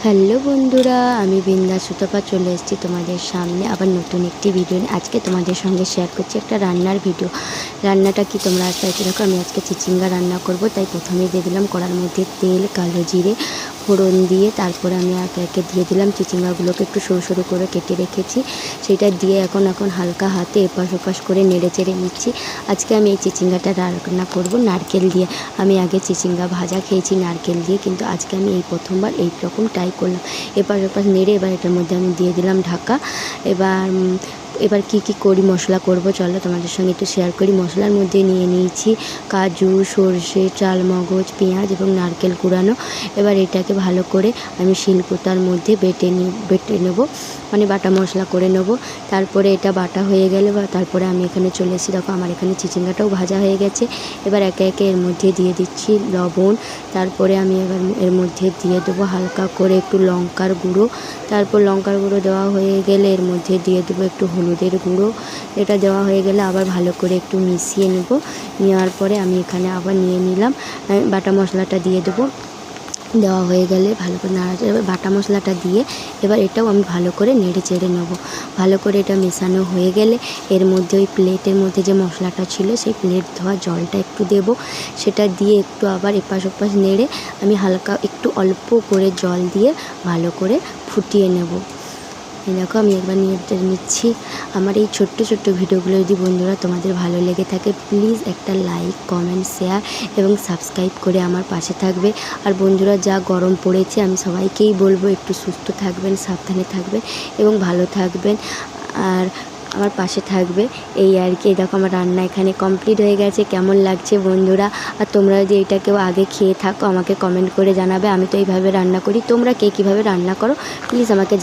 Hello বন্ধুরা, আমি বৃন্দা সুতপা চলে এসেছি তোমাদের সামনে আবার নতুন একটি ভিডিও নিয়ে। আজকে তোমাদের সঙ্গে শেয়ার করছি একটা রান্নার ভিডিও। রান্নাটা কি তোমরা আজকে দেখো। আমি আজকে চিচিঙ্গা রান্না করব, তাই প্রথমে দিয়ে দিলাম কড়ার মধ্যে তেল, কালো জিরে ফোড়ন দিয়ে তারপরে আমি একে একে দিয়ে দিলাম চিচিঙ্গাগুলোকে একটু সরু সরু করে কেটে রেখেছি। সেটা দিয়ে এখন হালকা হাতে এপাশ ওপাশ করে নেড়ে চেড়ে নিচ্ছি। আজকে আমি এই চিচিঙ্গাটা রান্না করব নারকেল দিয়ে। আমি আগে চিচিঙ্গা ভাজা খেয়েছি নারকেল দিয়ে, কিন্তু আজকে আমি এই প্রথমবার এই রকম ট্রাই করলাম। এপাশ ওপাশ নেড়ে এবার এটার মধ্যে আমি দিয়ে দিলাম ঢাকা। এবার কি করি, মশলা করব চলো তোমাদের সঙ্গে একটু শেয়ার করি। মশলার মধ্যে নিয়ে নিয়েছি কাজু, সর্ষে, চালমগজ, পেঁয়াজ এবং নারকেল কুড়ানো। এবার এটাকে ভালো করে আমি শিলপাটার মধ্যে বেটে নেব, মানে বাটা মশলা করে নেব। তারপরে এটা বাটা হয়ে গেলে তারপরে আমি এখানে চলে এসেছি। দেখো আমার এখানে চিচিঙ্গাটাও ভাজা হয়ে গেছে। এবার একে একে এর মধ্যে দিয়ে দিচ্ছি লবণ। তারপরে আমি এবার এর মধ্যে দিয়ে দেবো হালকা করে একটু লঙ্কার গুঁড়ো। তারপর লঙ্কার গুঁড়ো দেওয়া হয়ে গেলে এর মধ্যে দিয়ে দেবো একটু হলুদের গুঁড়ো। এটা দেওয়া হয়ে গেলে আবার ভালো করে একটু মিশিয়ে নেব। নেওয়ার পরে আমি এখানে আবার নিয়ে নিলাম বাটা মশলাটা দিয়ে দেবো। দেওয়া হয়ে গেলে ভালো করে নাড়াচাড়া বাটা মশলাটা দিয়ে এবার এটাও আমি ভালো করে নেড়ে চেড়ে নেব। ভালো করে এটা মেশানো হয়ে গেলে এর মধ্যে ওই প্লেটের মধ্যে যে মশলাটা ছিল সেই প্লেট ধোয়া জলটা একটু দেব। সেটা দিয়ে একটু আবার এপাশ ওপাশ নেড়ে আমি হালকা একটু অল্প করে জল দিয়ে ভালো করে ফুটিয়ে নেব। দেখো আমি একবার নিচ্ছি। আমার এই ছোট্ট ছোট্ট ভিডিওগুলো যদি বন্ধুরা তোমাদের ভালো লেগে থাকে, প্লিজ একটা লাইক, কমেন্ট, শেয়ার এবং সাবস্ক্রাইব করে আমার পাশে থাকবে। আর বন্ধুরা, যা গরম পড়েছে আমি সবাইকেই বলবো একটু সুস্থ থাকবেন, সাবধানে থাকবেন এবং ভালো থাকবেন আর আমার পাশে থাকবে। এই আর কি। দেখো আমার রান্না এখানে কমপ্লিট হয়ে গেছে। কেমন লাগছে বন্ধুরা? আর তোমরা যদি এটা কেউ আগে খেয়ে থাকো আমাকে কমেন্ট করে জানাবে। আমি তো এইভাবে রান্না করি, তোমরা কে কীভাবে রান্না করো প্লিজ আমাকে